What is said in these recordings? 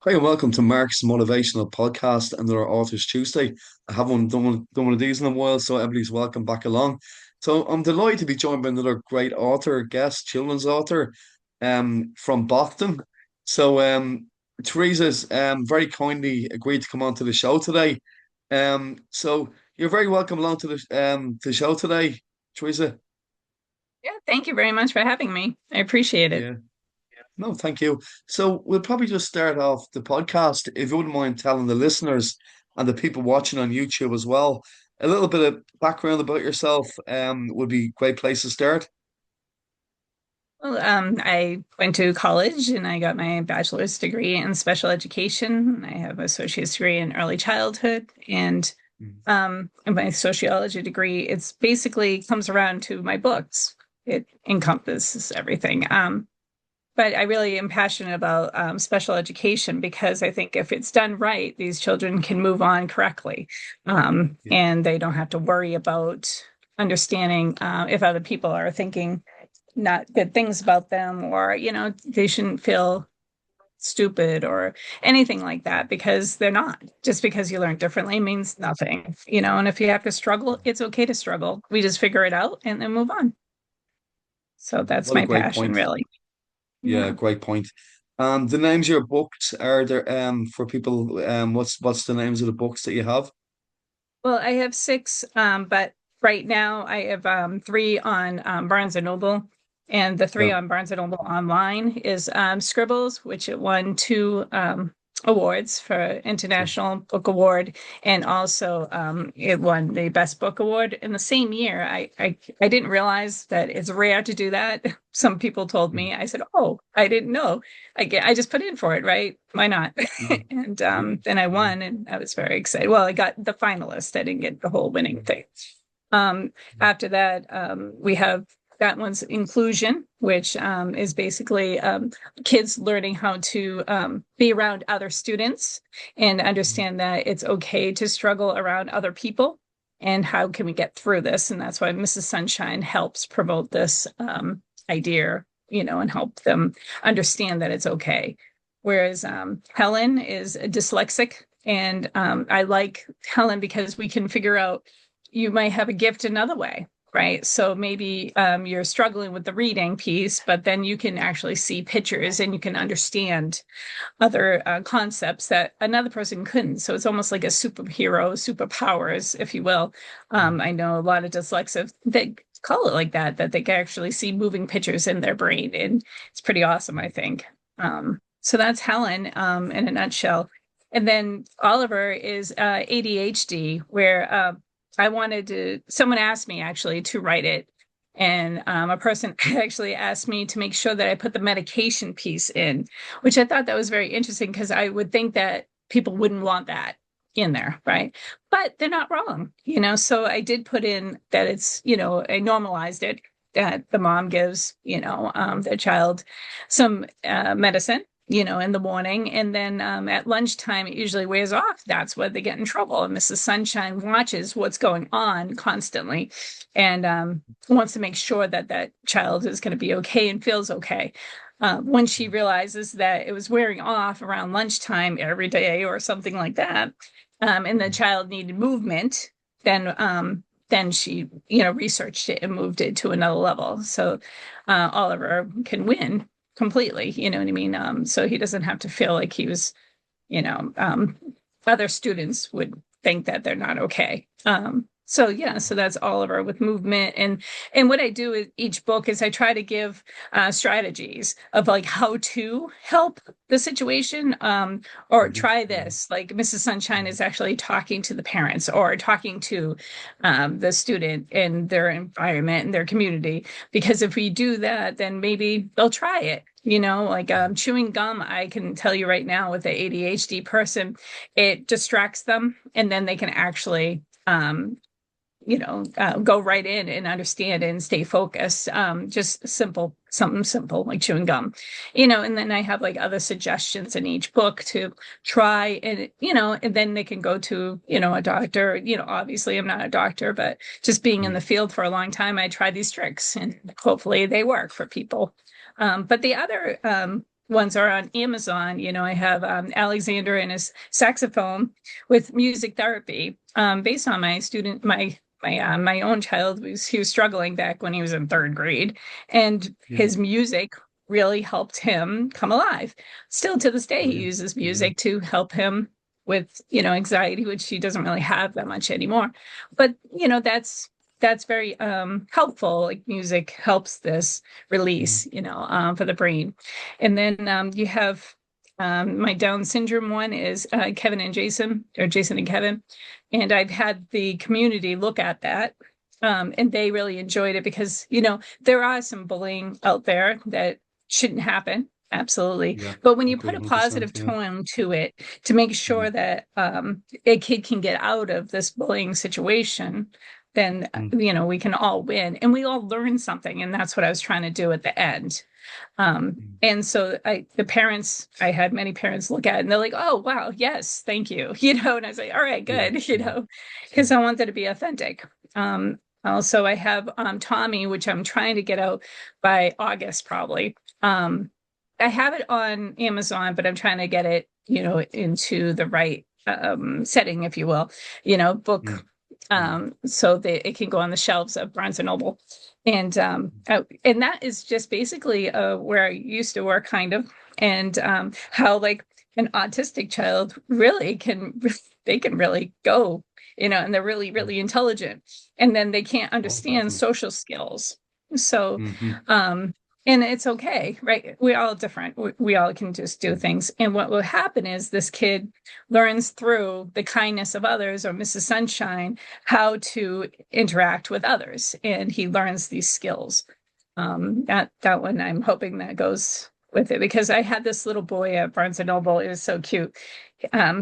Hi and welcome to Mark's Motivational Podcast, another Authors Tuesday. I haven't done one of these in a while, so everybody's welcome back along. So I'm delighted to be joined by another great author, guest, children's author, from Boston. So Theresa's very kindly agreed to come on to the show today. So you're very welcome along to the show today, Theresa. Yeah, thank you very much for having me. I appreciate it. Yeah. No, thank you. So we'll probably just start off the podcast, if you wouldn't mind telling the listeners and the people watching on YouTube as well, a little bit of background about yourself, would be a great place to start. Well, I went to college and I got my bachelor's degree in special education. I have an associate's degree in early childhood Mhm. and my sociology degree. It's basically comes around to my books. It encompasses everything. But I really am passionate about special education because I think if it's done right, these children can move on correctly, Yeah. and they don't have to worry about understanding if other people are thinking not good things about them, or they shouldn't feel stupid or anything like that, because they're not. Just because you learn differently means nothing, and if you have to struggle, it's okay to struggle. We just figure it out and then move on. So that's What a my great passion, point. really. Yeah, Yeah. great point. The names of your books are there for people, what's the names of the books that you have? Well, I have six, but right now I have three on Barnes and Noble, and the three Yeah. on Barnes and Noble online is Scribbles, which it won two awards for Yeah. International Book Award, and also it won the Best Book Award in the same year. I didn't realize that it's rare to do that. Some people told Mhm. me. I said, "Oh, I didn't know." I just put in for it, right? Why not? Mhm. And Yeah. then I Yeah. won, and I was very excited. Well, I got the finalist. I didn't get the whole winning thing. Um, After that, we have that one's inclusion, which is basically kids learning how to be around other students and Mhm. understand that it's okay to struggle around other people. And how can we get through this? And that's why Mrs. Sunshine helps promote this idea, and help them understand that it's okay. Whereas Helen is dyslexic, and I like Helen because we can figure out you might have a gift another way, right? So maybe you're struggling with the reading piece, but then you can actually see pictures and you can understand other concepts that another person couldn't. So it's almost like a superhero, superpowers, if you will. Mhm. I know a lot of dyslexics that call it like that, that they can actually see moving pictures in their brain. And it's pretty awesome, I think. So that's Helen in a nutshell. And then Oliver is ADHD, where someone asked me actually to write it. And a person actually asked me to make sure that I put the medication piece in, which I thought that was very interesting because I would think that people wouldn't want that in there, right? But they're not wrong, So I did put in that it's, I normalized it, that the mom gives, their child some medicine, in the morning. And then at lunchtime, it usually wears off. That's where they get in trouble. And Mrs. Sunshine watches what's going on constantly and wants to make sure that that child is going to be okay and feels okay. When she realizes that it was wearing off around lunchtime every day or something like that, and the child needed movement, then then she, researched it and moved it to another level. So Oliver can win completely, you know what I mean? So he doesn't have to feel like he was, you know, um, other students would think that they're not okay. So yeah, so that's Oliver with movement, and what I do with each book is I try to give strategies of like how to help the situation, or Mhm. try Yeah. this. Like Mrs. Sunshine Mhm. is actually talking to the parents or talking to the student in their environment and their community. Because if we do that, then maybe they'll try it. Like chewing gum, I can tell you right now with the ADHD person, it distracts them and then they can actually go right in and understand and stay focused. Just something simple like chewing gum, and then I have like other suggestions in each book to try, and then they can go to, a doctor. Obviously I'm not a doctor, but just being in the Mhm. field for a long time, I try these tricks and hopefully they work for people. But the other ones are on Amazon. I have Alexander and his saxophone with music therapy, based on my own child. He was struggling back when he was in third grade, and Yeah. his music really helped him come alive. Still to this day, he Brilliant. uses Yeah. music to help him with, anxiety, which he doesn't really have that much anymore. But, that's very helpful. Like music helps this Mm. release, for the brain. And then you have my Down syndrome one is Kevin and Jason, or Jason and Kevin. And I've had the community look at that. And they really enjoyed it because, there are some bullying out there that shouldn't happen. Absolutely. Yeah. But when you put Agree a 100%. positive Yeah. tone to it to make Mm. sure that a kid can get out of this bullying situation, then, Mm. we can all win and we all learn something. And that's what I was trying to do at the end. Mm. And so I had many parents look at it and they're like, oh, wow, yes, thank you. And I was like, all right, Yeah. good, Yeah. because I want that to be authentic. Also, I have Tommy, which I'm trying to get out by August, probably. I have it on Amazon, but I'm trying to get it, into the right setting, if you will, book, Mm. Mm. so that it can go on the shelves of Barnes and Noble. And that is just basically where I used to work, kind of, and how like an autistic child really can they can really go, and they're really, Mm. really intelligent, and then they can't Oh, understand definitely. social skills. So, Hmm. and it's okay, right? We're all different. We all can just do Mm. things. And what will happen is this kid learns through the kindness of others or Mrs. Sunshine how to interact with others, and he learns these skills. That one, I'm hoping that goes with it because I had this little boy at Barnes and Noble. It was so cute.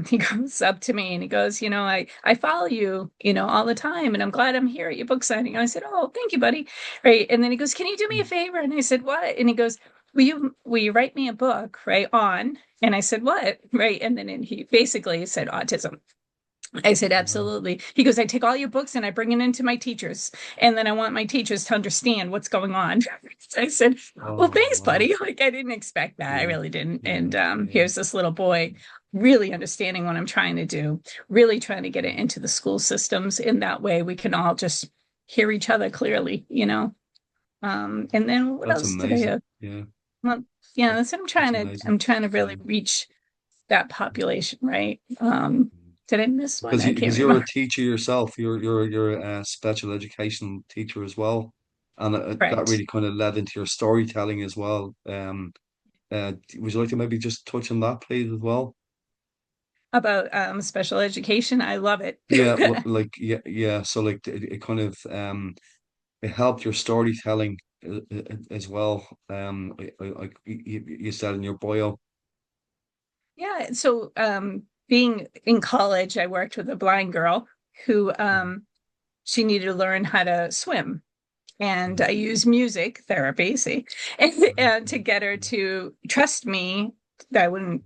He comes up to me and he goes, I follow you, all the time, and I'm glad I'm here at your book signing. And I said, oh, thank you, buddy. Right. And then he goes, can you do me a Mm. favor? And I said, what? And he goes, will you write me a book, right, on? And I said, what? Right. And then he basically said autism. I said, Wow. absolutely. He goes, I take all your books and I bring it into my teachers. And then I want my teachers to understand what's going on. I said, well, Oh, thanks, wow. buddy. Like, I didn't expect that. I Yeah. really didn't. Yeah. And Yeah. here's this little boy really understanding what I'm trying to do, really trying to get it into the school systems. In that way, we can all just hear each other clearly. And then what That's else did I amazing. have? Yeah. Well, yeah, That, that's what that's amazing. I'm trying to really Yeah. reach that population, right? Did I miss one? Because I can't you're remember. a teacher yourself, you're a special education teacher as well, and that Correct. really kind of led into your storytelling as well. Would you like to maybe just touch on that, please, as well? About special education. I love it. Yeah, like yeah, yeah. So like it kind of it helped your storytelling as well. Like you said in your bio. Yeah. So being in college, I worked with a blind girl who Mhm. she needed to learn how to swim. And Mhm. I used music therapy, see, and to get her to trust me that I wouldn't,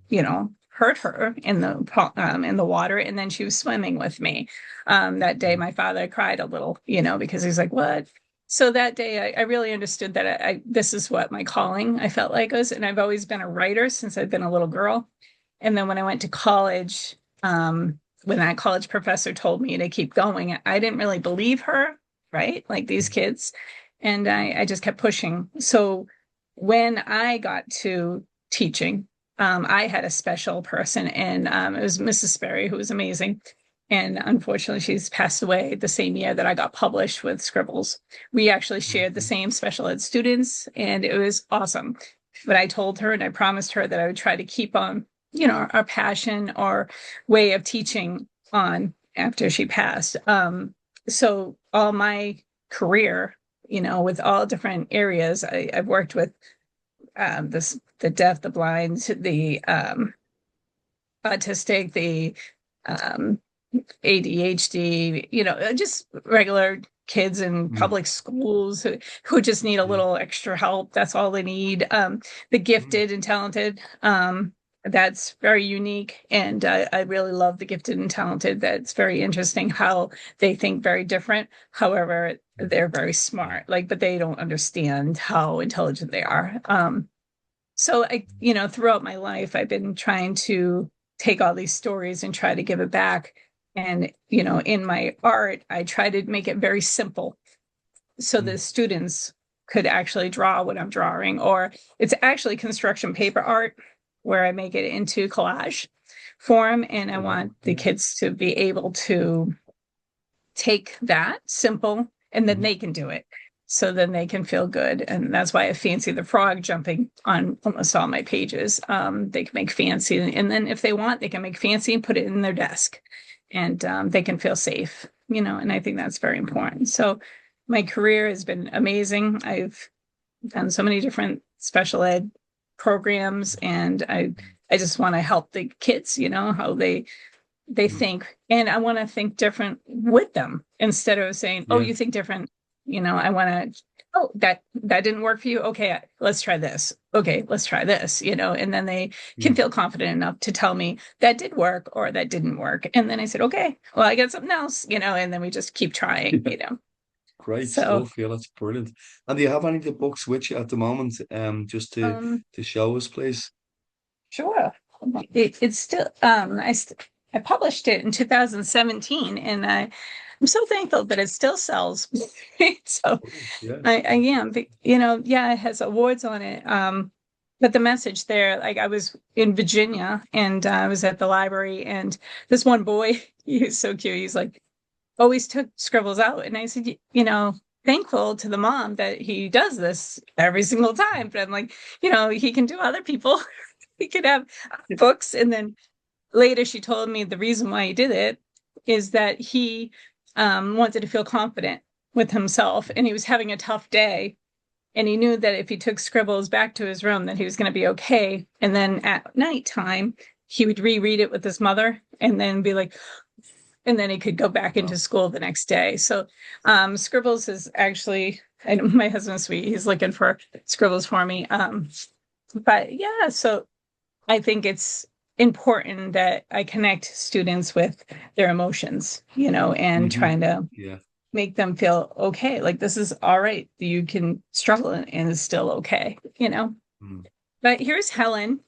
hurt her in the water. And then she was swimming with me. That day, Mhm. my father cried a little, because he's like, "What?" So that day, I really understood that this is what my calling I felt like was, and I've always been a writer since I've been a little girl. And then when I went to college, when that college professor told me to keep going, I didn't really believe her, right? Like these kids. And I just kept pushing. So when I got to teaching, I had a special person, and it was Mrs. Sperry, who was amazing. And unfortunately, she's passed away the same year that I got published with Scribbles. We actually shared the Mhm. same special ed students, and it was awesome. But I told her and I promised her that I would try to keep on, our passion or way of teaching on after she passed. So all my career, with all different areas, I've worked with the deaf, the blind, the autistic, the um, ADHD, just regular kids in Mhm. public schools who just need a Yeah. little extra help. That's all they need. The Mm. gifted and talented. That's very unique. And I really love the gifted and talented. That's very interesting how they think very different. However, they're very Yeah. smart, like, but they don't understand how intelligent they are. So throughout my life, I've been trying to take all these stories and try to give it back. And, in my art, I try to make it very simple so the Mm. students could actually draw what I'm drawing, or it's actually construction paper art where I make it into collage form. And I Oh, wow. want the Yeah. kids to be able to take that simple and then Mhm. they can do it. So then they can feel good. And that's why I fancy the frog jumping on almost all my pages. They can make fancy. And then if they want, they can make fancy and put it in their desk. And they can feel safe, and I think that's very important. So my career has been amazing. I've done so many different special ed programs, and I just want to help the kids, how they Mm. think, and I want to think different with them instead of saying, oh, Yeah. you think different. I want to, oh, that didn't work for you, okay, let's try this, okay, let's try this, and then they can Mm. feel confident enough to tell me that did work or that didn't work, and then I said, okay, well, I got something else, and then we just keep trying, Great so stuff. Yeah, that's brilliant. And do you have any of the books with you at the moment? Just um to show us, please. sure. It's still I published it in 2017, and I'm so thankful that it still sells. So Brilliant. Yeah. I am, but, yeah, it has awards on it. But the message there, like I was in Virginia and I was at the library, and this one boy, he was so cute. He's like always took scribbles out, and I said, thankful to the mom that he does this every single time. But I'm like, he can do other people. He could have books, and then later she told me the reason why he did it is that he wanted to feel confident with himself, and he was having a tough day, and he knew that if he took scribbles back to his room that he was going to be okay, and then at nighttime he would reread it with his mother and then be like, and then he could go back into Wow. school the next day. So scribbles is actually, I know my husband's sweet, he's looking for scribbles for me. But yeah, so I think it's important that I connect students with their emotions, and Hmm. trying to Yeah. make them feel okay. Like this is all right. You can struggle and it's still okay. Mm. But here's Helen.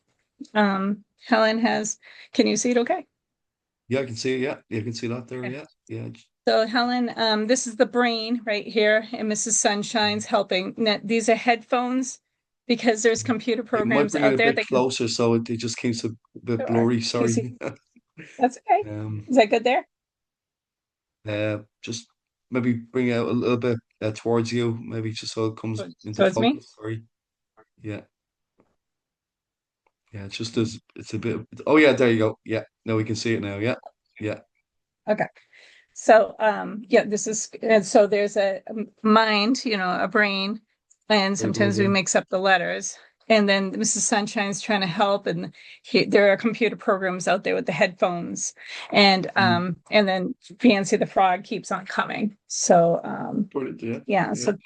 Helen has, can you see it okay? Yeah, I can see it. Yeah, you can see that there. Okay. Yeah. Yeah. So Helen, this is the brain right here, and Mrs. Sunshine's helping. Now, these are headphones because there's computer You might programs bring it out a there bit that can, closer so it just keeps a bit sure. blurry. Can you see? Sorry. That's okay. Um, Is that good there? just maybe bring it out a little bit towards you, maybe just so it comes into Towards me? focus. Sorry. Yeah. Yeah. It's just as it's a bit. Oh yeah, there you go. Yeah. No, we can see it now. Yeah. Yeah. Okay. So, yeah, this is, and so there's a mind, a brain, and Very good. sometimes we Yeah. mix up the letters. And then Mrs. Sunshine's trying to help, and there are computer programs out there with the headphones, Mm. and then Fancy the Frog keeps on coming. So, Brilliant. Yeah. yeah, Yeah. so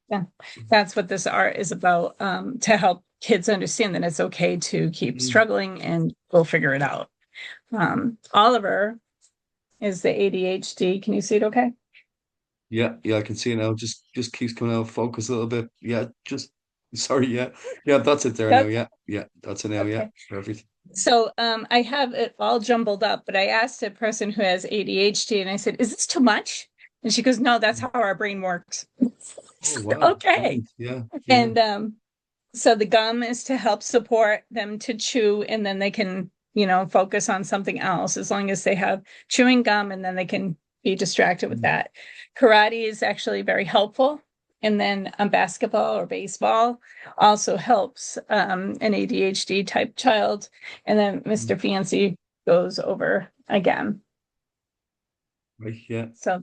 yeah, that's what this art is about, to help kids understand that it's okay to keep Mm. struggling and we'll figure it out. Oliver is the ADHD. Can you see it okay? Yeah, yeah, I can see it now. Just keeps coming out of focus a little bit. Yeah, just sorry, yeah. Yeah, that's it there now. That's Yeah, yeah, that's it now. Yeah, okay. perfect. So I have it all jumbled up, but I asked a person who has ADHD and I said, is this too much? And she goes, no, that's how our brain works. Oh wow, Okay. brilliant. Yeah, yeah. And so the gum is to help support them to chew, and then they can, focus on something else as long as they have chewing gum, and then they can be distracted with Mm. that. Karate is actually very helpful. And then basketball or baseball also helps an ADHD type child. And then Mm. Mr. Fancy goes over again. Right, yeah. So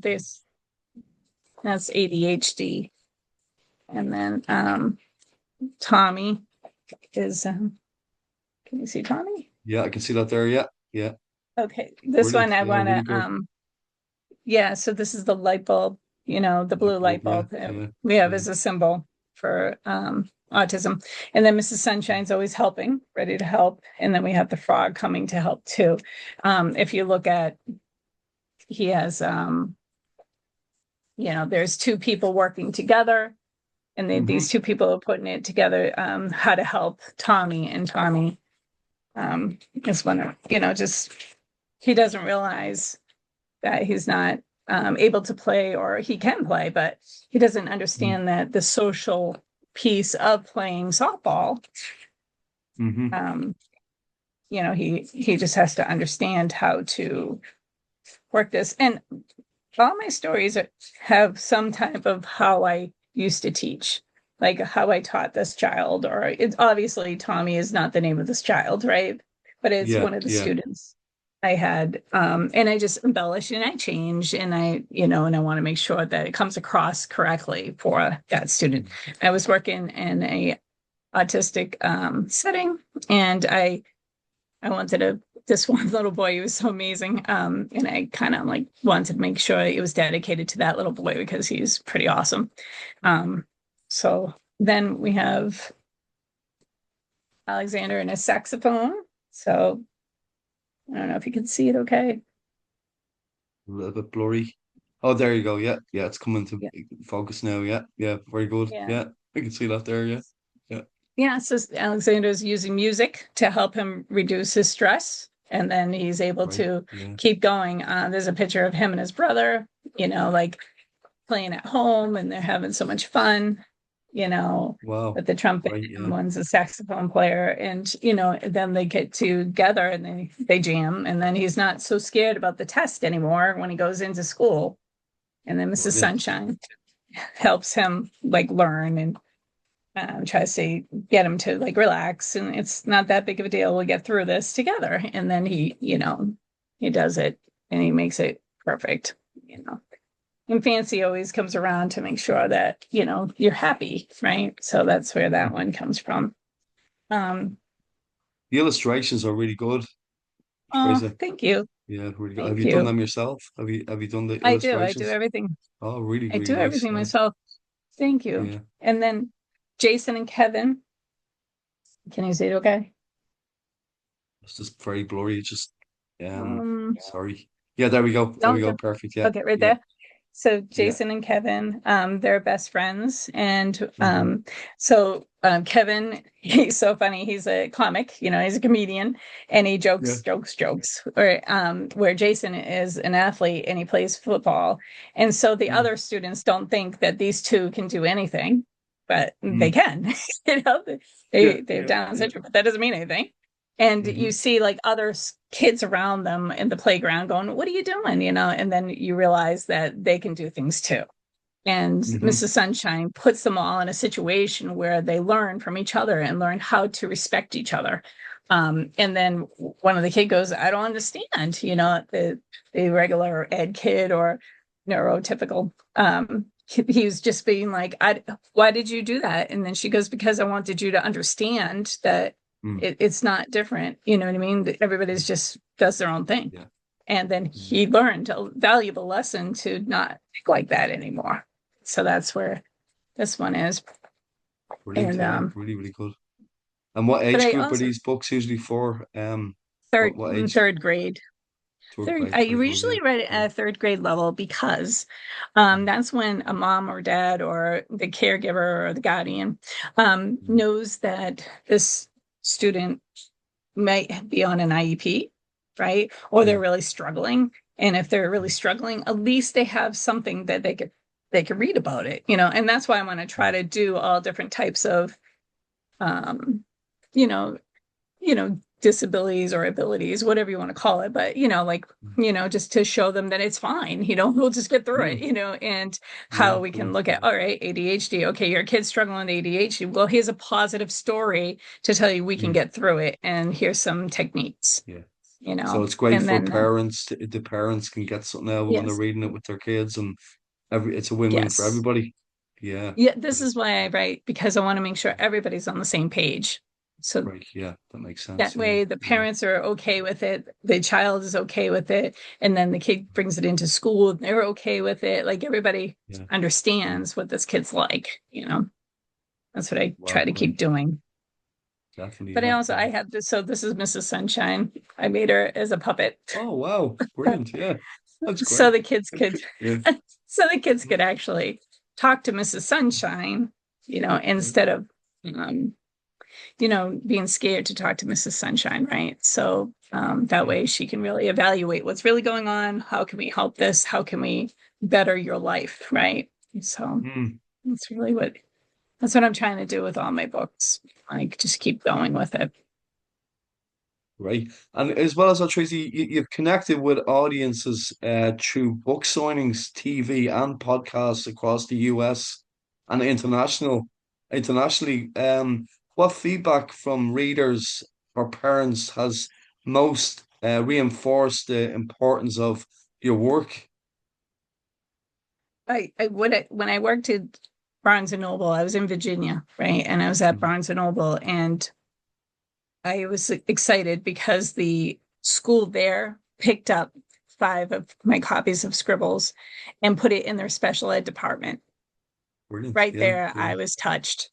that's ADHD. And then Tommy is, can you see Tommy? Yeah, I can see that there. Yeah, yeah. Okay, this Brilliant. one I Yeah, want really to, good. yeah, so this is the light bulb, the blue Light light bulb. Yeah, bulb that yeah, we have yeah. as a symbol for autism. And then Mrs. Sunshine's always helping, ready to help. And then we have the frog coming to help too. If you look at, he has, there's two people working together. And these Hmm. two people are putting it together, how to help Tommy. And Tommy is one of, just he doesn't realize that he's not able to play, or he can play, but he doesn't understand that the social piece of playing softball, Hmm. um, he just has to understand how to work this. And all my stories have some type of how I used to teach, like how I taught this child, or it's obviously Tommy is not the name of this child, right? But it's Yeah, one of the yeah. students I had, and I just embellish and I change, and and I want to make sure that it comes across correctly for that student. I was working in a autistic setting, and I wanted to this one little boy, he was so amazing. And I kind of like wanted to make sure it was dedicated to that little boy because he's pretty awesome. So then we have Alexander and his saxophone. So I don't know if you can see it okay. A little bit blurry. Oh, there you go. Yeah, yeah, it's coming to Yeah. focus now. Yeah, yeah, very good. Yeah. Yeah, I can see that there. Yeah, yeah. Yeah. So Alexander's using music to help him reduce his stress. And then he's able Right. to Yeah. keep going. There's a picture of him and his brother, like playing at home, and they're having so much fun, Wow. with the trumpet, Right. and Yeah. one's a saxophone player, and then they get together and they jam, and then he's not so scared about the test anymore when he goes into school. And then Mrs. Brilliant. Sunshine helps him like learn, and tries to get him to like relax, and it's not that big of a deal. We'll get through this together. And then he does it, and he makes it perfect. And Fancy always comes around to make sure that, you're happy, right? So that's where that one comes from. Um, The illustrations are really good, oh, Teresa. thank you. Yeah, really good. Have Thank you done you. them yourself? Have you done the I do illustrations? everything. Oh, really, I really do nice. everything Yeah, myself. Thank you. yeah. And then Jason and Kevin, can you see it okay? It's just very blurry. It's just Um, sorry. Yeah, there we go. There we no, go. Perfect. Yeah, okay, right yeah, there. So yeah. Jason and Kevin, they're best friends, and Hmm. Kevin, he's so funny. He's a comic, he's a comedian, and he Yeah. jokes. Where Jason is an athlete and he plays football, and so the Mm, other students don't think that these two can do anything, but they mm. can. You know, Yeah, they have yeah, Down yeah. syndrome, but that doesn't mean anything. And you Hmm. see like other kids around them in the playground going, "What are you doing?" And then you realize that they can do things too. And Hmm. Mrs. Sunshine puts them all in a situation where they learn from each other and learn how to respect each other. And then one of the kid goes, "I don't understand," the regular ed kid or neurotypical. He was just being like, why did you do that? And then she goes, because I wanted you to understand that Mm. it's not different. You know what I mean? Everybody's just does their own thing. Yeah. And then Mm. he learned a valuable lesson to not think like that anymore. So that's where this one is. Brilliant. And Yeah, really, really good. And what but age I group are also these books usually for? third What age? third grade. Third Third, grade. I Very good. Yeah, usually read it yeah. at third grade level because Mm, that's when a mom or dad or the caregiver or the guardian mm, knows that this student might be on an IEP, right? Or they're yeah. really struggling. And if they're really struggling, at least they have something that they could read about it, and that's why I want to try Mm, to do all different types of um, you know, disabilities or abilities, whatever you want to call it. But, like, mm, just to show them that it's fine, we'll just get through it, mm. and Yeah, how we can brilliant. look Yeah, at, all right, ADHD. Okay, your kid's struggling with ADHD. Well, here's a positive story to tell you we can mm, get through it. And here's some techniques, yeah. So it's great and for then, parents. The parents can get something out when they're yes, reading it with their kids, and it's a win-win for yes. everybody. Yeah. Yeah, this Brilliant. is why I write, because I want to make sure everybody's on the same page. So Right. Yeah, that makes that sense. Yeah, way, the yeah, parents are okay with it, the child is okay with it, and then the kid brings it into school and they're okay with it. Like everybody yeah. Mm. understands what this kid's like. That's what I try Wow, to keep brilliant. doing. Definitely. But Yeah, I yeah. have this. So this is Mrs. Sunshine. I made her as a puppet, Oh, wow, brilliant. Yeah, that's so great. the kids could, Yeah. so the kids could actually talk to Mrs. Sunshine Right. instead of um, being scared to talk to Mrs. Sunshine, right? So that Yeah. way she can really evaluate what's really going on. How can we help this? How can we better your life, right? So Mm. that's really that's what I'm trying to do with all my books. Like just keep going with it. Right. And as well as that, Tracy, you've connected with audiences through book signings, TV, and podcasts across the US and internationally. What feedback from readers or parents has most reinforced the importance of your work? When I worked at Barnes and Noble, I was in Virginia, right? And I was at Mm. Barnes and Noble, and I was excited because the school there picked up 5 of my copies of Scribbles and put it in their special ed department. Brilliant. Right Yeah, there, yeah. I was touched.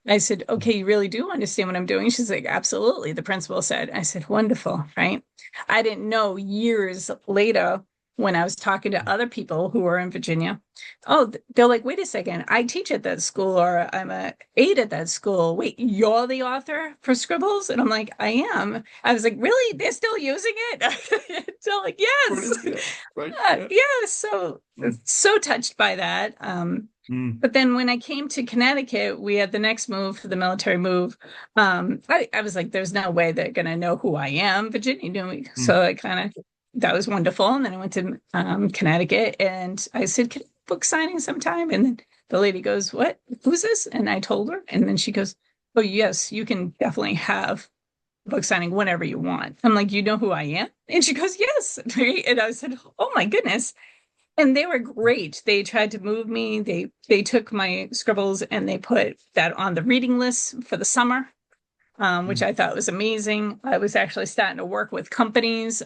I said, okay, you really do understand what I'm doing? She's like, absolutely, the principal said. I said, wonderful, right? I didn't know years later when I was talking to other people who were in Virginia. Oh, they're like, wait a second, I teach at that school or I'm a aide at that school. Wait, you're the author for Scribbles? And I'm like, I am. I was like, really? They're still using it? So like, yes. Brilliant. Yeah. Right. Yeah. Yeah, so touched by that. Mm. But then when I came to Connecticut, we had the next move for the military move. I was like, there's no way they're going to know who I am. Virginia knew me. Mm. So I kind of, that was wonderful. And then I went to Connecticut and I said, can I book signing sometime? And then the lady goes, what? Who's this? And I told her. And then she goes, oh, yes, you can definitely have book signing whenever you want. I'm like, you know who I am? And she goes, yes. And I said, oh my goodness. And they were great. They tried to move me. They took my scribbles and they put that on the reading list for the summer, which Mm. I thought was amazing. I was actually starting to work with companies,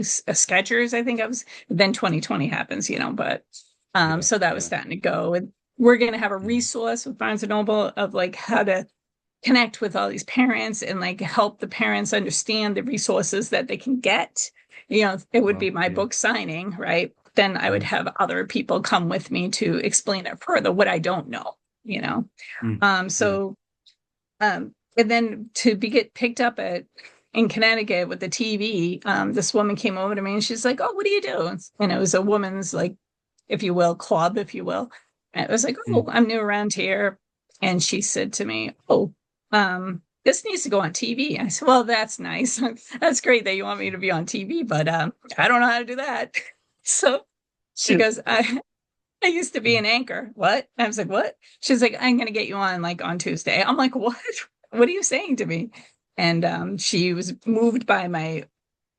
Skechers, I think I was. Then 2020 happens, but Yeah. so that was Yeah. starting to go. And we're going to have a Yeah. resource with Barnes and Noble of like how to connect with all these parents and like help the parents understand the resources that they can get. It would be Wow. my Yeah. book signing, right? Then I would Mm. have other people come with me to explain it further what I don't know, you know. Mm. Um, Yeah. so and then to be get picked up at in Connecticut with the TV, this woman came over to me and she's like, "Oh, what do you do?" And it was a woman's like, if you will, club, if you will. And it was like, "Oh, Mm. I'm new around here," and she said to me, "Oh, this needs to go on TV." I said, "Well, that's nice. That's great that you want me to be on TV, but I don't know how to do that." So she Yeah. goes, I used to be an anchor. What? I was like, what? She's like, I'm gonna get you on like on Tuesday. I'm like, what? What are you saying to me? And she was moved by my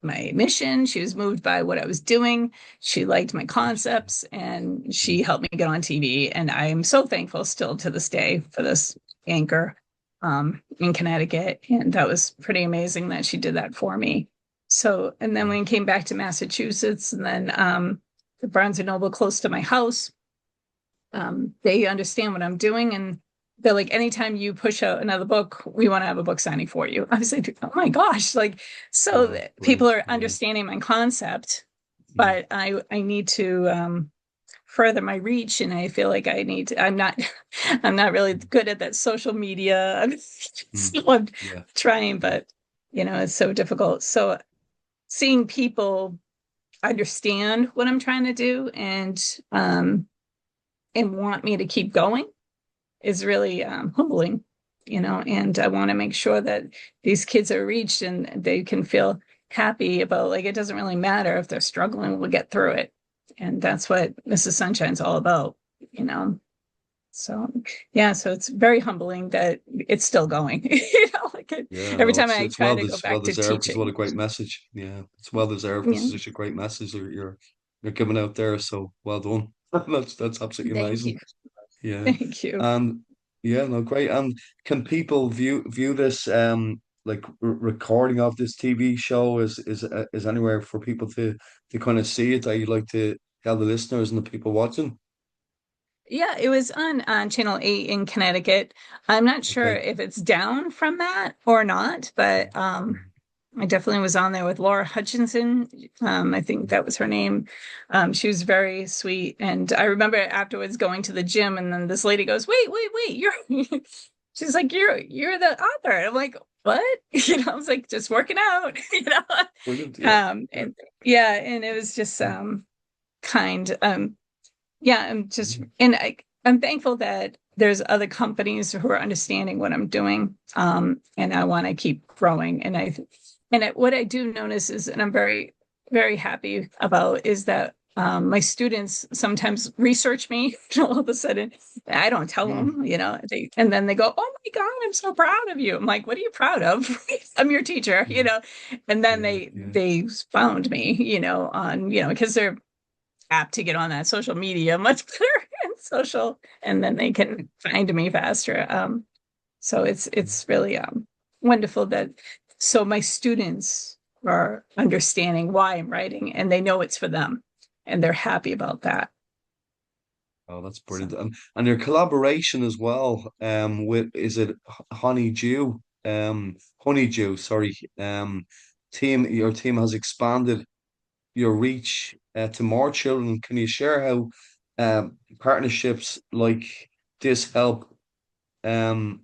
mission. She was moved by what I was doing. She liked my concepts and she Mm. helped me get on TV. And I am so thankful still to this day for this anchor in Connecticut. And that was pretty amazing that she did that for me. So, and then when Wow. we came back to Massachusetts, and then the Barnes and Noble close to my house, they understand what I'm doing. And they're like, anytime you push out another book, we want to have a book signing for you. I was like, oh my gosh, like, so Wow. people Brilliant. are Yeah. understanding my concept, Mm. but I need to further my reach. And I feel like I'm not, I'm not really Mm. good at that social media. Mm. So I'm Yeah. trying, Yeah. but it's so difficult. So seeing people understand what I'm trying to do and want me to keep going is really humbling, and I want to make sure that these kids are reached and they can feel happy about like it doesn't really matter if they're struggling, we'll get through it. And that's what Mrs. Sunshine's all about, you know. So yeah, so it's very humbling that it's still going. Like Yeah, every no, time it's I try to go it's well back to deserved as well. A teaching. great message. Yeah, it's well deserved. This Yeah. is such a great message you're giving out there. So well done. That's absolutely Thank you. amazing. Yeah, Thank you. and yeah, no, great. And can people view this like recording of this TV show is anywhere for people to kind of see it that you like to tell the listeners and the people watching? Yeah, it was on Channel 8 in Connecticut. I'm not sure Okay. if it's down from that or not, but I definitely was on there with Laura Hutchinson. I think that was her name. She was very sweet. And I remember afterwards going to the gym, and then this lady goes, wait, you're she's like, you're the author. And I'm like, what? I was like, just working out, Brilliant. Yeah. And yeah, and it was just kind. Yeah, Mhm. I'm thankful that there's other companies who are understanding what I'm doing. And I want to keep growing. What I do notice is, and I'm very, very happy about, is that my students sometimes research me. All of a sudden, I don't tell Mm. them, and then they go, "Oh my God, I'm so proud of you." I'm like, "What are you proud of?" I'm your teacher, Mm. And then Yeah. they Yeah. they found me, on because they're apt to get on that social media much better and social, and then they can find me faster. So it's really wonderful that so my students are understanding why I'm writing, and they know it's for them, and they're happy about that. Oh, that's So brilliant. And your collaboration as well, with is it Honeydew? Honeydew, sorry. Your team has expanded your reach to more children. Can you share how partnerships like this help um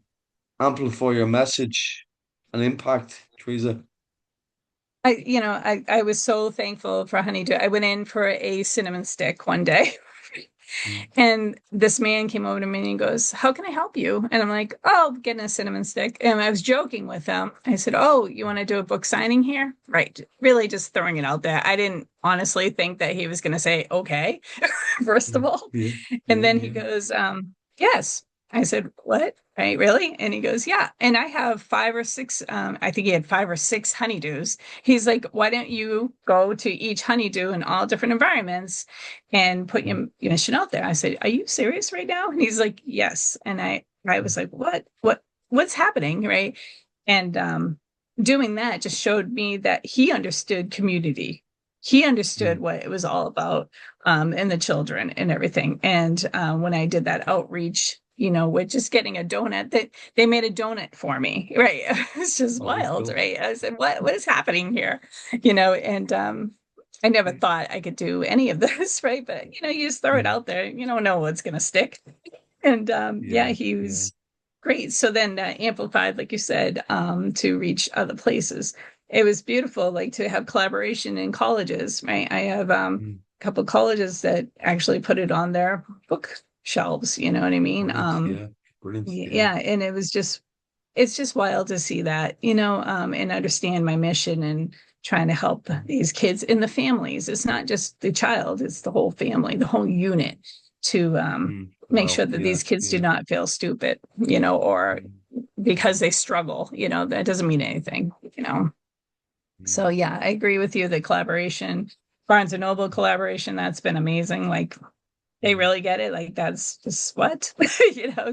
amplify your message and impact, Teresa? I was so thankful for Honeydew. I went in for a cinnamon stick one day. Mm. And this man came over to me and he goes, "How can I help you?" And I'm like, "Oh, getting a cinnamon stick." And I was joking with him. I said, "Oh, you want to do a book signing here?" Right. Really just throwing it out there. I didn't honestly think that he was going to say, "Okay," first of Mm. all. Yeah, And yeah, then he yeah. goes, "Yes." I said, "What? Right, really?" And he goes, "Yeah." And I have five or six, I think he had five or six honeydews. He's like, "Why don't you go to each honeydew in all different environments and put Mm. your mission out there?" I said, "Are you serious right now?" And he's like, "Yes." And I was like, what's happening? Right. And doing that just showed me that he understood community. He understood Mm. what it was all about, and the children and everything. And when I did that outreach, with just getting a donut, that they made a donut for me, right? It's just Oh, that's wild, cool. right? I said, what is happening here? And I never thought I could do any of this, right? But you just throw it Mm. out there. You don't know what's gonna stick. And yeah, Yeah, he yeah. was great. So then amplified, like you said, to reach other places. It was beautiful, like to have collaboration in colleges, right? I have Mm. a couple colleges that actually put it on their bookshelves, you know what I mean? Brilliant. Yeah, brilliant. Yeah. Yeah, and it's just wild to see that, and understand my mission and trying to help these kids and the families. It's not just the child, it's the whole family, the whole unit, to Mm. make sure Wow. that Yeah, these kids do yeah. not feel stupid, or Mm. because they struggle, that doesn't mean anything. So Mm. yeah, I agree with you. The collaboration, Barnes and Noble collaboration, that's been amazing. Like they Mm. really get it. Like that's just what,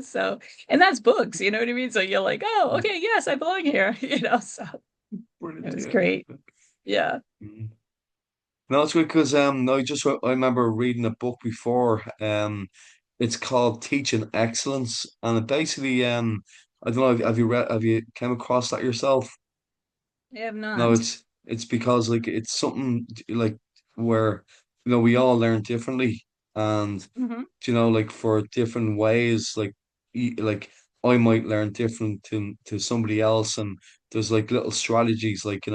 so, and that's books, you know what I mean? So you're like, oh, Mm. okay, yes, I belong here, so it Brilliant. was Yeah. great. Yeah. Mm. No, it's good because I remember reading a book before. It's called Teaching Excellence, and it basically I don't know, have you came across that yourself? I have No, not. it's because like it's something like where we all learn differently, and Hmm. like for different ways, like like I might learn different to somebody else, and there's like little strategies, like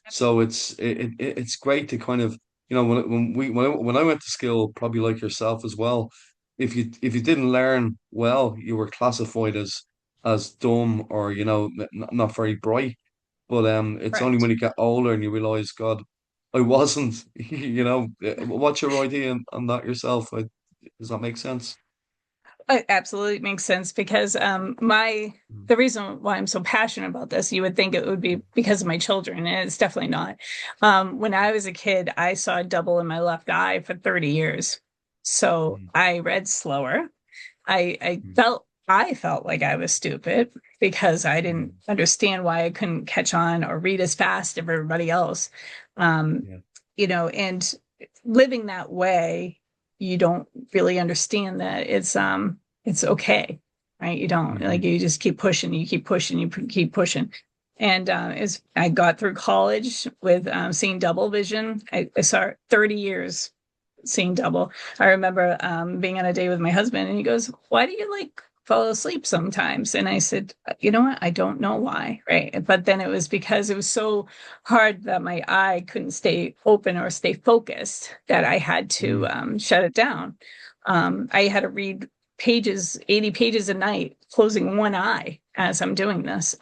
so it's great to kind of when I went to school, probably like yourself as well. If you didn't learn well, you were classified as dumb or not very bright. But it's only when Correct. you get older and you realize, God, I wasn't. What's your idea on that yourself? Does that make sense? It absolutely makes sense because my Mm. the reason why I'm so passionate about this, you would think it would be because of my children, and it's definitely not. When I was a kid, I saw double in my left eye for 30 years. So Mm. I read slower. Mm. I felt like I was stupid because I didn't Mm. understand why I couldn't catch on or read as fast as everybody else. Um, Yeah. and living that way, you don't really understand that it's okay, right? You don't, like, Hmm. you just keep pushing, you keep pushing, keep pushing. And I got through college with seeing double vision. I saw 30 years seeing double. I remember being on a date with my husband, and he goes, "Why do you like fall asleep sometimes?" And I said, "You know what? I don't know why." Right. But then it was because it was so hard that my eye couldn't stay open or stay focused that I had to Mm, shut it down. I had to read pages, 80 pages a night, closing one eye as I'm doing this.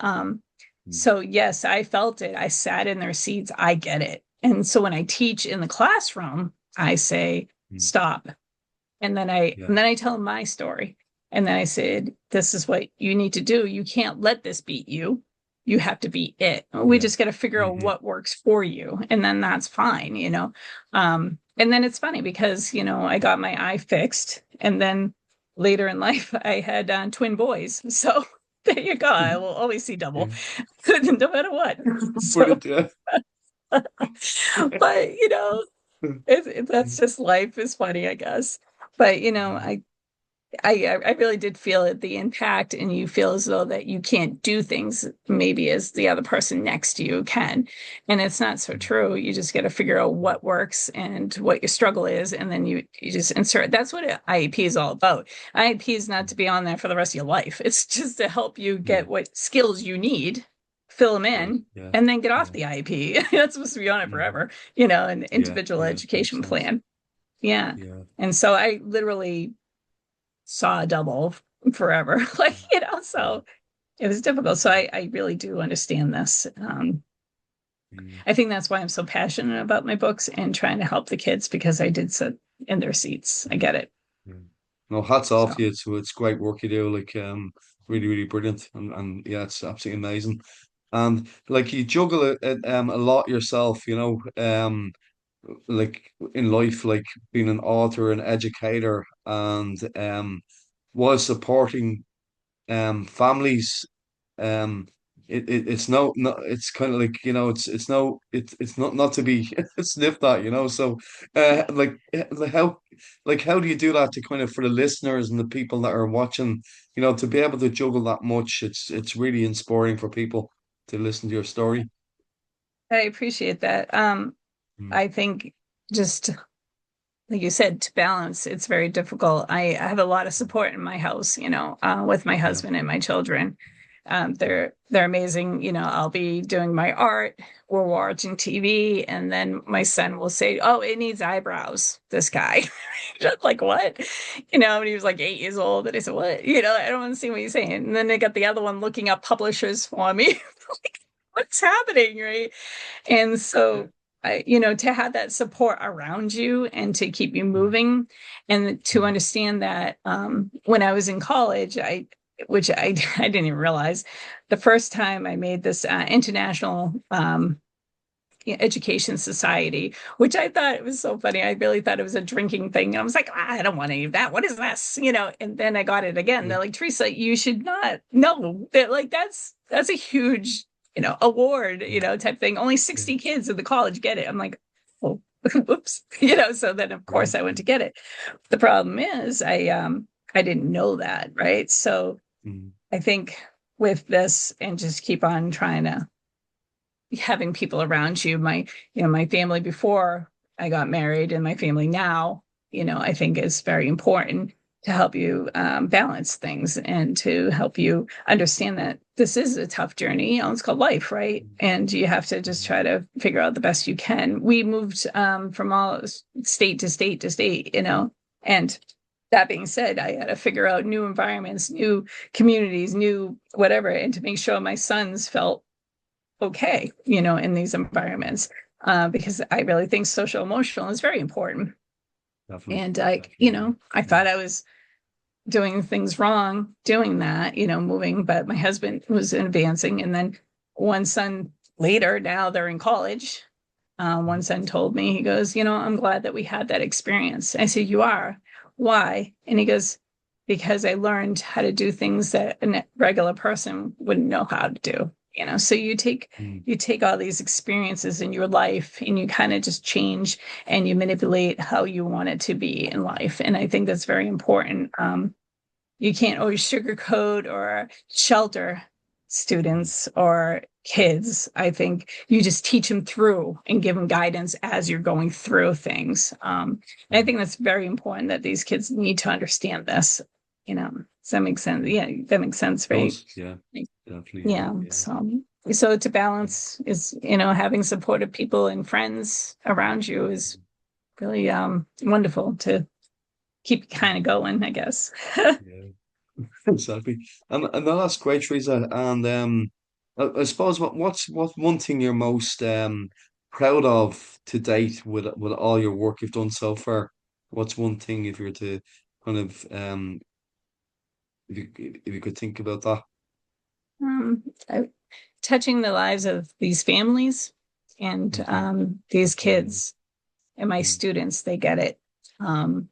mm, So yes, I felt it. I sat in their seats. I get it. And so when I teach in the classroom, I say, mm. stop. Yeah, And then I tell them my story. And then I said, this is what you need to do. You can't let this beat you. You have to beat it. We yeah. just got to figure out Hmm. what works for you. And then that's fine, you know. And then it's funny because, you know, I got my eye fixed. And then later in life, I had twin boys. So there you go. I will always see double, Yeah. no matter what. So, Brilliant, yeah. but, you know, that's just life is funny, I guess. But you know, I really did feel it, the impact, and you feel as though that you can't do things maybe as the other person next to you can, and it's not so true. You just got to figure out what works and what your struggle is, and then you just insert. That's what an IEP is all about. IEP is not to be on there for the rest of your life. It's just to help you Yeah, get what skills you need, fill them great. in, Yeah, and then get off yeah. the IEP. That's supposed to be on it Hmm. forever, you know, an Yeah, individual yeah. Makes education sense. plan. Yeah. Yeah. And so I literally saw a double forever. Like, you know, Yeah. so it was difficult. So I really do understand this. Mm, I think that's why I'm so passionate about my books and trying to help the kids because I did sit in their seats. I mm, get it. yeah. No, hats off So to you. It's great work you do. Like, really, really brilliant. And yeah, it's absolutely amazing. And like you juggle a lot yourself, like in life, like being an author, an educator, and while supporting families. um it's no, it's kind of like, it's no, it's not to be sniffed at, so like, how, like, how do you do that to kind of, for the listeners and the people that are watching, to be able to juggle that much? It's really inspiring for people to listen to your story. I appreciate that. Mm, I think just like you said, to balance, it's very difficult. I have a lot of support in my house, you know, with my yeah, husband and my children. They're amazing. You know, I'll be doing my art, we're watching TV, and then my son will say, "Oh, it needs eyebrows." This guy, just like what? You know, and he was like 8 years old, and I said, "What?" You know, I don't want to see what he's saying. And then they got the other one looking up publishers for me. Like, what's happening, right? And yeah, so, you know, to have that support around you and to keep you mm, moving, and to mm, understand that when I was in college, which I didn't even realize, the first time I made this international education society, which I thought it was so funny. I really thought it was a drinking thing. And I was like, I don't want any of that. What is this? You know, and then I got it again. yeah, They're like, Theresa, you should not. No, they're like, that's a huge, you know, award, you mm, know, type thing. Only yeah, 60 kids in the college get it. I'm like, oh, whoops. You know, so then of yeah, course I went to get it. The problem is I didn't know that, right? So mm, I think with this and just keep on trying to having people around you, my family before I got married and my family now, you know, I think is very important to help you balance things and to help you understand that this is a tough journey. You know, it's called life, right? mm, And you have to just mm, try to figure out the best you can. We moved from all state to state to state, you know, and that being said, I had to figure out new environments, new communities, new whatever, and to make sure my sons felt okay, you know, in these environments, because I really think social emotional is very important. definitely, And I, you definitely, know, I yeah, thought I was doing things wrong doing that, you know, moving, but my husband was advancing. And then one son later, now they're in college. One son told me, he goes, you know, I'm glad that we had that experience. I said, you are? Why? And he goes, because I learned how to do things that a regular person wouldn't know how to do. You know, so mm, you take all these experiences in your life and you kind of just change and you manipulate how you want it to be in life. And I think that's very important. You can't always sugarcoat or shelter mm, students or kids, I think you just teach them through and give them guidance as you're going through things. And I think that's very important that these kids need to understand this. Does that make sense? Yeah, that makes sense, right? Does, yeah, definitely, Yeah. yeah, So to balance is, having supportive people and friends around you is really wonderful to keep kind of going, I guess. yeah, yeah. Exactly. And that's great, Teresa. And I suppose what's one thing you're most proud of to date with all your work you've done so far? What's one thing if you're to kind of if you could think about that? Um, I, Touching the lives of these families and Hmm. these Absolutely. kids and my Mm. students, they get it. Um,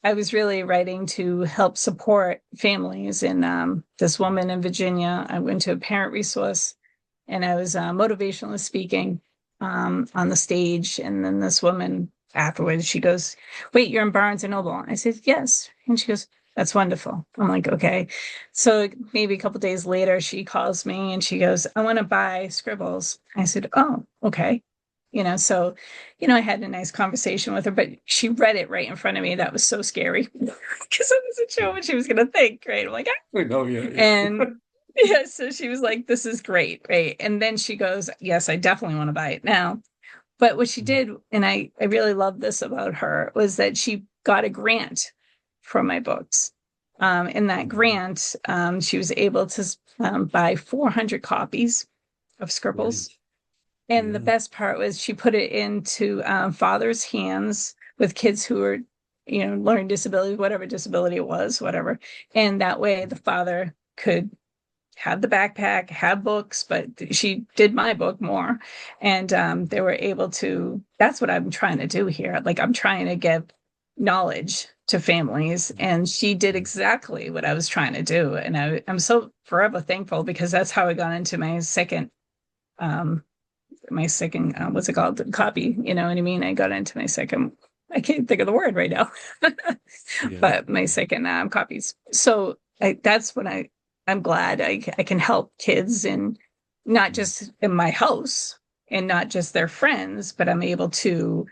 I was really writing to help support families. And this woman in Virginia, I went to a parent resource and I was motivational speaking on the stage. And then this woman afterwards, she goes, "Wait, you're in Barnes and Noble?" I said, "Yes." And she goes, "That's wonderful." I'm like, "Okay." So maybe a couple days later, she calls me and she goes, "I want to buy Scribbles." I said, "Oh, okay." So, I had a nice conversation with her, but she read it right in front of me. That was so scary because I wasn't sure Yeah. what she was going to think. Right. I'm like, I know, yeah, and yeah. yeah, so she was like, "This is great." Right. And then she goes, "Yes, I definitely want to buy it now." But what she did, and I really love this about her, was that she got a grant for my books. In that Mhm. grant, she was able to buy 400 copies of Brilliant. Scribbles. And the Yeah. best part was she put it into fathers' hands with kids who were, learning disability, whatever disability it was, whatever. And that way the father could have the backpack, have books, but she did my book more. And they were able to, that's what I'm trying to do here. Like I'm trying to give knowledge to families. And she did Mm. exactly what I was trying to do. And I'm so forever thankful because that's how I got into um, what's it called? Copy. You know what I mean? I got into my second, I can't think of the word right now, Yeah. but my second copies. So that's when I'm glad I can help kids and not Mm. just in my house and not just their friends, but I'm able to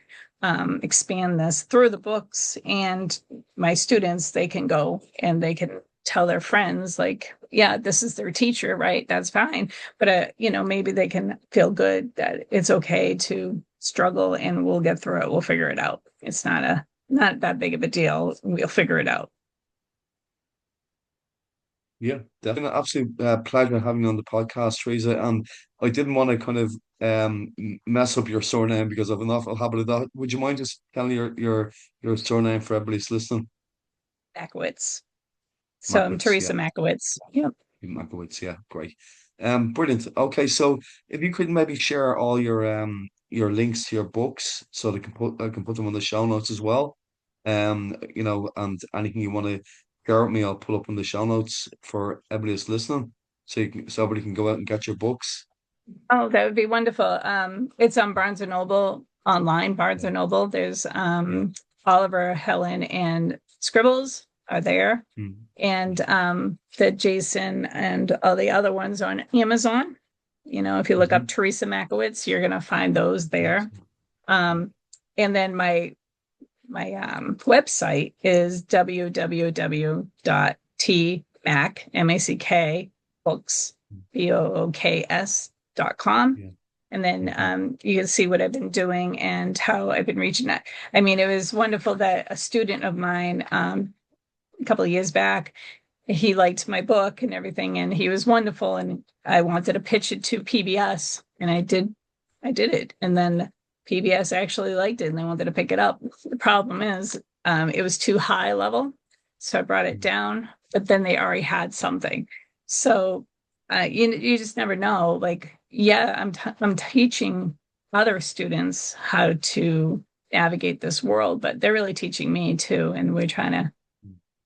expand this through the books and my students. They can go and they can tell their friends like, yeah, this is their teacher, right? That's fine. But maybe they can feel good that it's okay to struggle and we'll get through it. We'll figure it out. It's not that big of a deal. We'll figure it out. Yeah, definitely. Absolute pleasure having you on the podcast, Teresa. And I didn't want to kind of mess up your surname because I've an awful habit of that. Would you mind just telling your surname for everybody's listening? Mackiewicz. So I'm Mackiewicz, Theresa yeah. Mackiewicz. Yep. Mackiewicz, yeah, great. Brilliant. Okay, so if you could maybe share all your links to your books so they can I can put them on the show notes as well. And anything you want to share with me, I'll put up in the show notes for everybody that's listening. So everybody can go out and get your books. Oh, that would be wonderful. It's on Barnes and Noble online, Barnes Yeah, and Noble. There's yeah. Oliver, Helen, and Scribbles are there. Mm. And the Jason and all the other ones on Amazon. If you look up Mm-hmm. Theresa Mackiewicz, you're gonna find those there. Yeah. Um, and then my website is www.tmack books books.com. Yeah. And then Mm-hmm. you can see what I've been doing and how I've been reaching that. I mean, it was wonderful that a student of mine a couple of years back, he liked my book and everything, and he was wonderful. And I wanted to pitch it to PBS, and I did it. And then PBS actually liked it and they wanted to pick it up. The problem is, it was too high level. So I brought it down, but then they already had something. So you just never know. Like, yeah, I'm teaching other students how to navigate this world, but they're really teaching me too. And we're trying to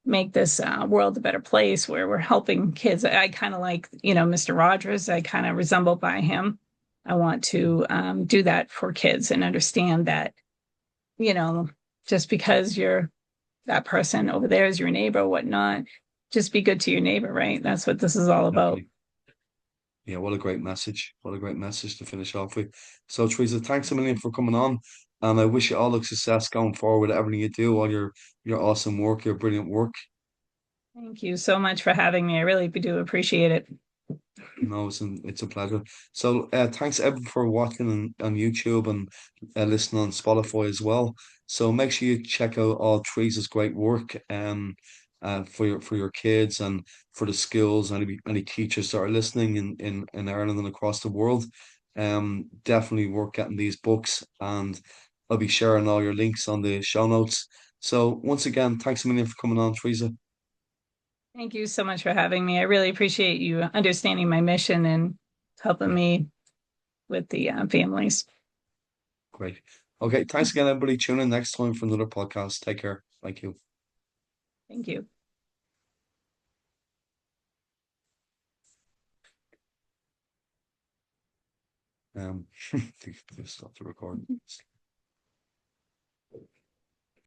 make this world a better place where we're helping kids. I kind of like, Mr. Rogers. I kind of resemble by him. I want to do that for kids and understand that, you know, just because you're that person over there is your neighbor or whatnot, just be good to your neighbor, right? That's what this is all about. Definitely. Yeah, what a great message. What a great message to finish off with. So, Teresa, thanks a million for coming on. And I wish you all the success going forward, everything you do, all your awesome work, your brilliant work. Thank you so much for having me. I really do appreciate it. No, it's a pleasure. So, thanks everyone for watching on YouTube and listening on Spotify as well. So make sure you check out all Teresa's great work for your kids and for the schools and any teachers that are listening in Ireland and across the world. Definitely worth getting these books, and I'll be sharing all your links on the show notes. So once again, thanks a million for coming on, Teresa. Thank you so much for having me. I really appreciate you understanding my mission and helping me with the families. Great. Okay, thanks again, everybody. Tune in next time for another podcast. Take care. Thank you. Thank you. Stop the recording.